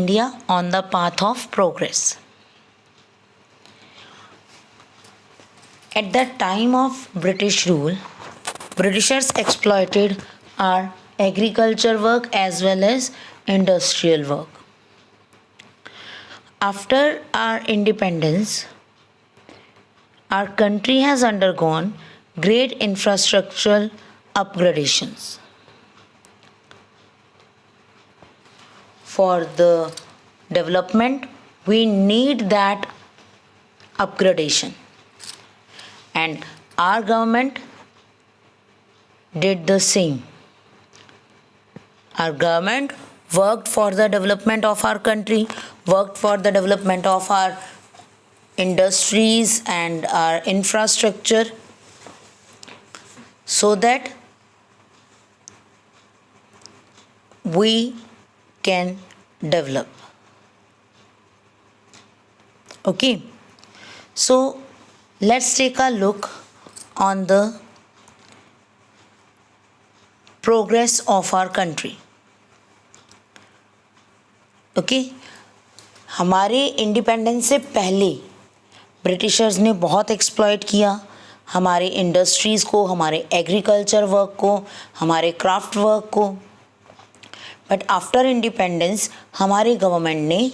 India on the path of progress. At the time of British rule, Britishers exploited our agriculture work as well as industrial work. After our independence, our country has undergone great infrastructural upgradations. For the development, we need that upgradation. And our government did the same. Our government worked for the development of our country, worked for the development of our industries and our infrastructure so that we can develop. Okay, so let's take a look on the progress of our country. Okay हमारे independence से पहले Britishers ने बहुत exploit किया हमारे industries को, हमारे agriculture work को, हमारे क्राफ्ट वर्क को. बट आफ्टर इंडिपेंडेंस हमारे गवर्नमेंट ने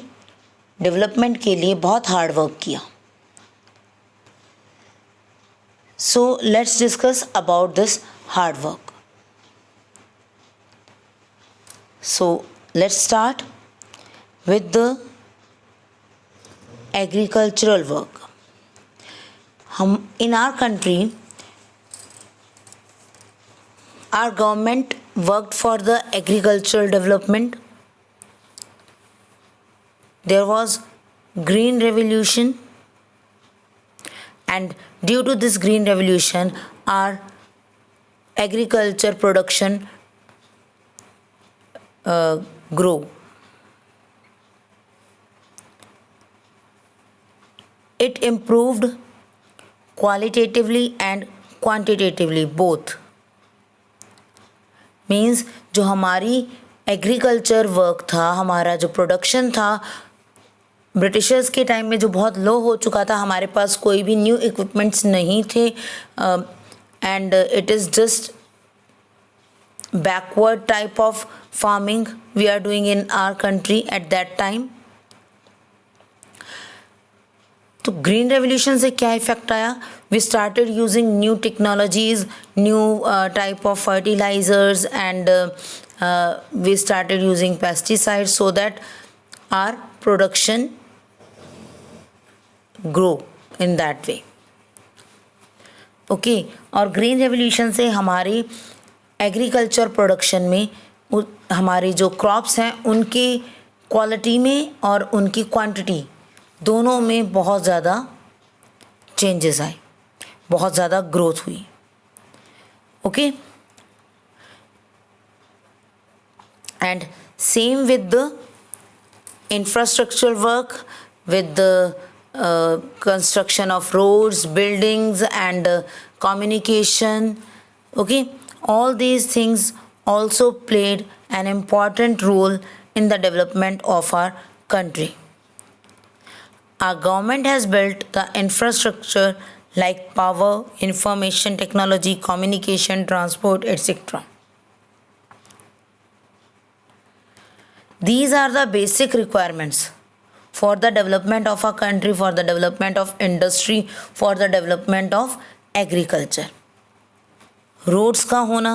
डेवलपमेंट के लिए बहुत हार्ड वर्क किया. So let's discuss about this hard work. So let's start with the agricultural work. In our country, our government worked for the agricultural development. There was green revolution, and due to this green revolution our agriculture production grew. It improved qualitatively and quantitatively both. Means जो हमारी agriculture work था, हमारा जो production था Britishers के time में जो बहुत लो हो चुका था, हमारे पास कोई भी न्यू इक्विपमेंट्स नहीं थे and it is just backward type of farming we are doing in our country at that time. तो ग्रीन रेवोल्यूशन से क्या इफेक्ट आया? We started using new technologies, new type of fertilisers and we started using pesticides so that our production grow in that way. Okay, और green revolution से हमारी agriculture production में हमारी जो क्रॉप्स हैं उनकी क्वालिटी में और उनकी क्वांटिटी दोनों में बहुत ज़्यादा चेंजेस आए, बहुत ज़्यादा ग्रोथ हुई. Okay, and same with the infrastructure work, with the construction of roads, buildings and communication. Okay, all these things also played an important role in the development of our country. Our government has built the infrastructure like power, information technology, communication, transport, etc. These are the basic requirements for the development of our country, for the development of industry, for the development of agriculture. Roads का होना,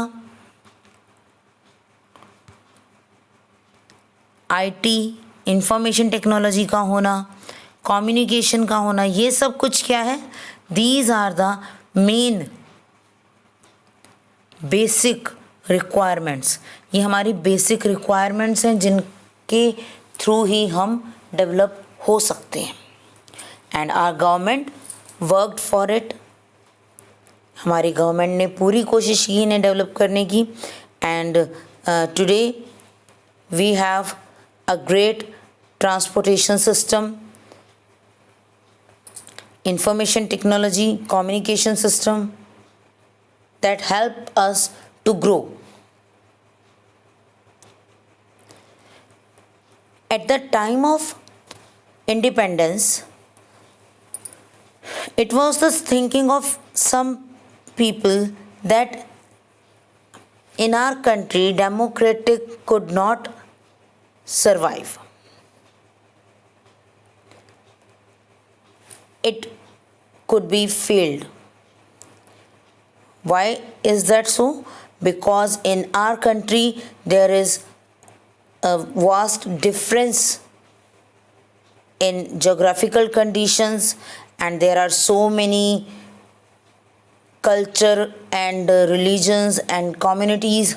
IT, information technology का होना, communication का होना, ये सब कुछ क्या है? These are the main basic requirements. ये हमारी बेसिक रिक्वायरमेंट्स हैं जिनके थ्रू ही हम डेवलप हो सकते हैं. And our government worked for it. हमारी गवर्नमेंट ने पूरी कोशिश की इन्हें डेवलप करने की. And today we have a great transportation system, information technology, communication system that help us to grow. At the time of independence, it was the thinking of some people that in our country democratic could not survive. It could be failed. Why is that so? Because in our country there is a vast difference in geographical conditions, and there are so many culture and religions and communities,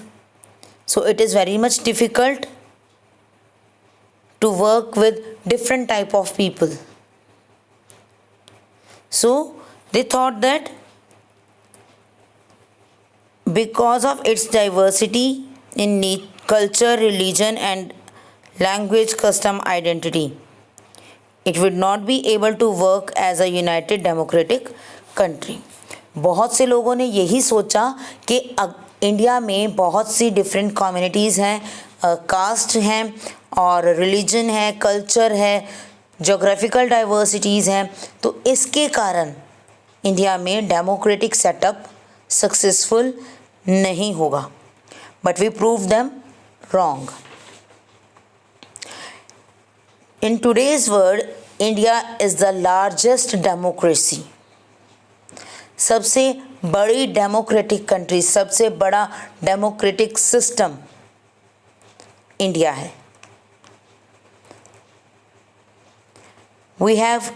so it is very much difficult to work with different type of people. So they thought that because of its diversity in culture, religion and language, custom, identity, it would not be able to work as a united democratic country. बहुत से लोगों ने यही सोचा कि India में बहुत सी different communities हैं, कास्ट हैं और रिलीजन है, कल्चर है, जोग्राफिकल डाइवर्सिटीज़ हैं, तो इसके कारण इंडिया में डेमोक्रेटिक सेटअप सक्सेसफुल नहीं होगा. But we prove them wrong. In today's world, India is the largest democracy. सबसे बड़ी डेमोक्रेटिक कंट्री, सबसे बड़ा डेमोक्रेटिक सिस्टम इंडिया है. We have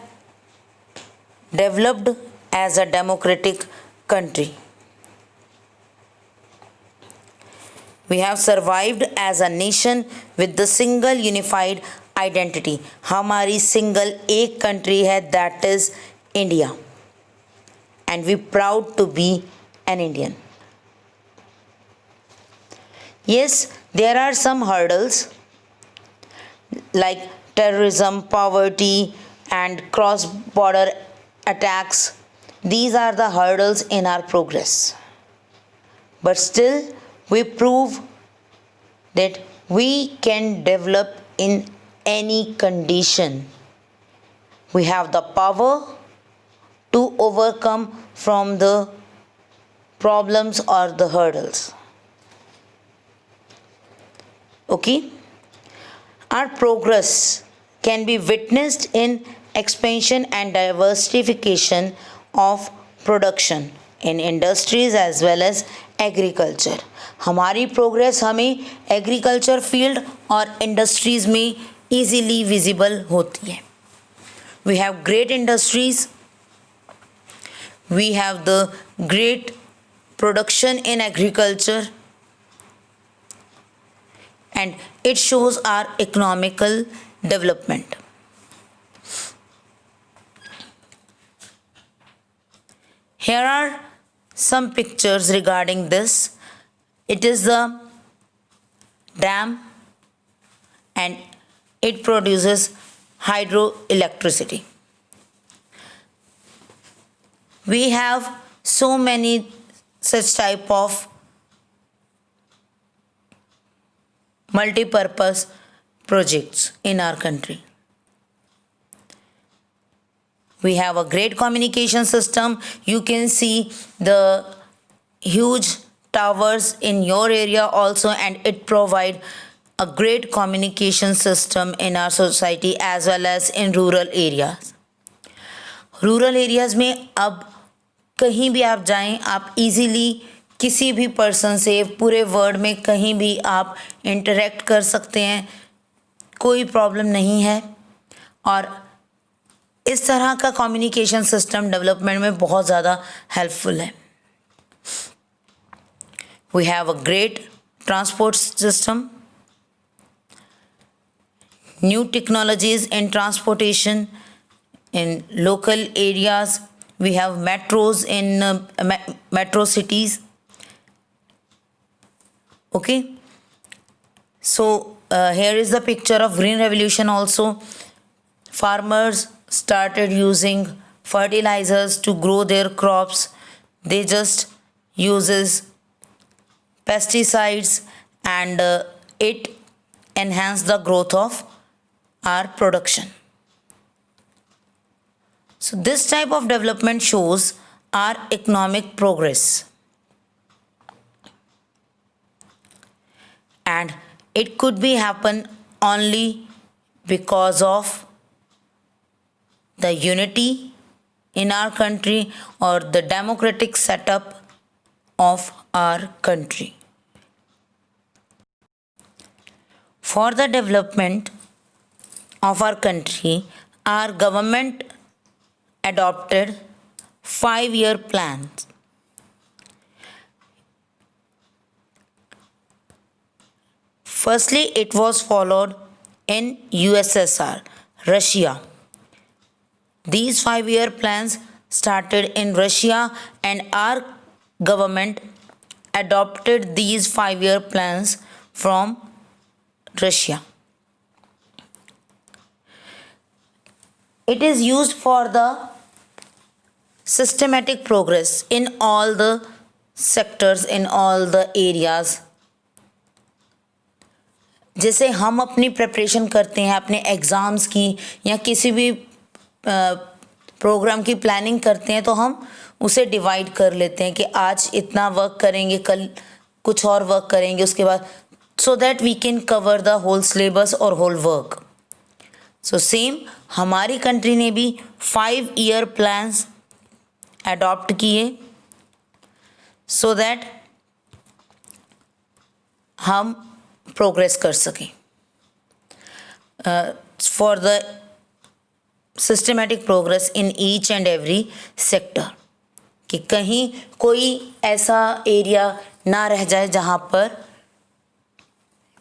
developed as a democratic country. We have survived as a nation with the single unified identity. हमारी single एक country है, that is India, and we proud to be an Indian. Yes, there are some hurdles like terrorism, poverty and cross-border attacks. These are the hurdles in our progress. But still, we prove that we can develop in any condition. We have the power to overcome from the problems or the hurdles. Okay? Our progress can be witnessed in expansion and diversification of production in industries as well as agriculture. हमारी progress हमें agriculture field और industries में easily visible होती है. We have great industries, we have the great production in agriculture and it shows our economical development. Here are some pictures regarding this. It is the dam and it produces hydroelectricity. We have so many such type of multi-purpose projects in our country. We have a great communication system. You can see the huge towers in your area also, and it provide a great communication system in our society as well as in rural areas. Rural areas में अब कहीं भी आप जाएं, आप easily किसी भी person से पूरे वर्ल्ड में कहीं भी आप इंटरेक्ट कर सकते हैं, कोई प्रॉब्लम नहीं है. और इस तरह का कम्युनिकेशन सिस्टम डेवलपमेंट में बहुत ज़्यादा हेल्पफुल है. We have a great transport system, new technologies in transportation in local areas. We have metros in metro cities. Okay, so here is the picture of green revolution also. Farmers started using fertilizers to grow their crops. They just uses pesticides and it enhanced the growth of our production. So this type of development shows our economic progress. And it could be happen only because of the unity in our country or the democratic setup of our country. For the development of our country, our government adopted 5-year plans. Firstly, it was followed in USSR, Russia. These 5-year plans started in Russia, and our government adopted these 5-year plans from Russia. It is used for the systematic progress in all the sectors, in all the areas. जैसे हम अपनी preparation करते हैं अपने exams की या किसी भी प्रोग्राम की प्लानिंग करते हैं, तो हम उसे डिवाइड कर लेते हैं कि आज इतना वर्क करेंगे, कल कुछ और वर्क करेंगे, उसके बाद so that we can cover the whole syllabus or whole work. So same हमारी कंट्री ने भी 5-year plans adopt किए so that हम प्रोग्रेस कर सकें for the systematic progress in each and every sector, कि कहीं कोई ऐसा एरिया ना रह जाए जहाँ पर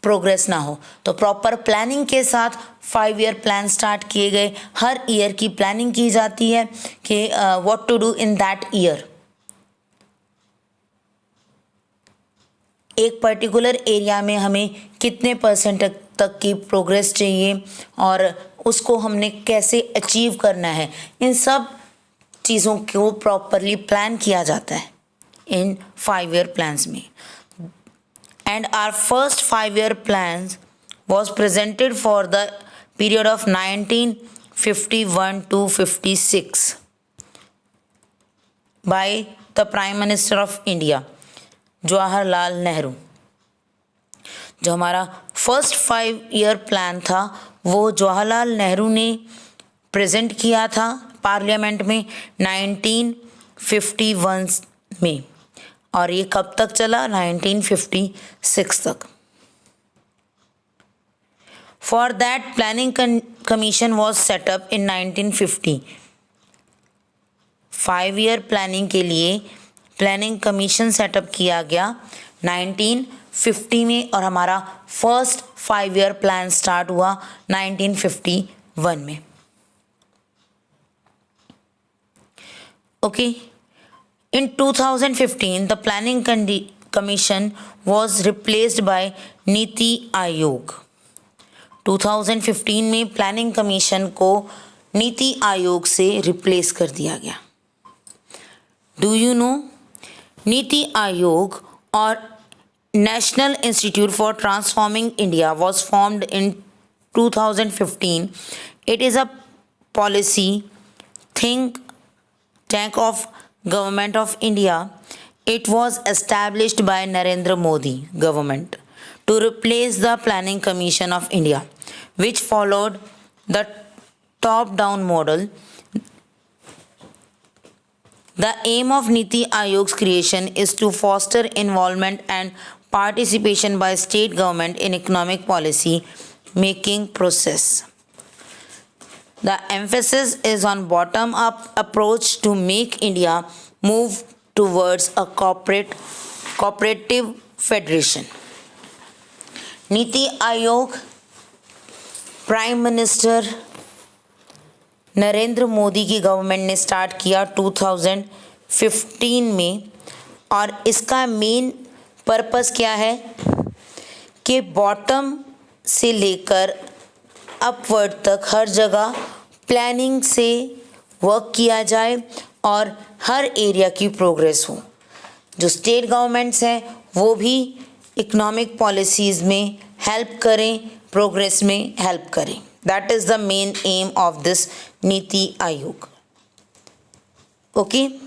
प्रोग्रेस ना हो. तो प्रॉपर प्लानिंग के साथ 5-year प्लान स्टार्ट किए गए. हर ईयर की प्लानिंग की जाती है कि what to do in that year. एक पर्टिकुलर एरिया में हमें कितने % तक की प्रोग्रेस चाहिए और उसको हमने कैसे अचीव करना है, इन सब चीज़ों को प्रॉपरली प्लान किया जाता है इन 5-year प्लान्स में. And our first 5-year plans was presented for the period of 1951 to 56 by the Prime Minister of India, Jawaharlal Nehru. जो हमारा फर्स्ट 5-year प्लान था वो जवाहरलाल नेहरू ने प्रेजेंट किया था पार्लियामेंट में 1951 में, और ये कब तक चला? 1956 तक. For that planning commission was setup in 1950. 5-year planning के लिए प्लानिंग कमीशन सेटअप किया गया 1950 में, और हमारा फर्स्ट 5-year प्लान स्टार्ट हुआ 1951 में. Okay. In 2015, the Planning Commission was replaced by NITI Aayog. 2015 में प्लानिंग कमीशन को नीति आयोग से रिप्लेस कर दिया गया. Do you know, NITI Aayog और national institute for transforming India was formed in 2015. It is a policy think tank of Government of India. It was established by Narendra Modi government to replace the Planning Commission of India, which followed the top-down model. The aim of Niti Ayog's creation is to foster involvement and participation by state government in economic policy making process. The emphasis is on bottom-up approach to make India move towards a cooperative federation. NITI Aayog prime minister Narendra Modi की government ने start किया 2015 में, और इसका main purpose क्या है कि bottom से लेकर अपवर्ड तक हर जगह प्लानिंग से वर्क किया जाए और हर एरिया की प्रोग्रेस हो. जो स्टेट गवर्नमेंट्स हैं वो भी इकोनॉमिक पॉलिसीज़ में हेल्प करें, प्रोग्रेस में हेल्प करें. That is the main aim of this Niti Aayog. Okay.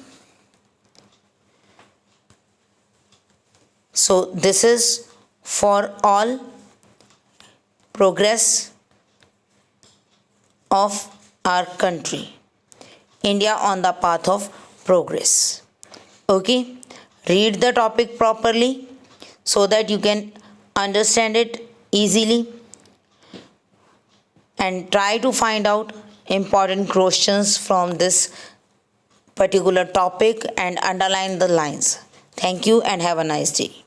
So this is for all progress of our country, India on the path of progress. Okay, read the topic properly so that you can understand it easily, and try to find out important questions from this particular topic and underline the lines. Thank you and have a nice day.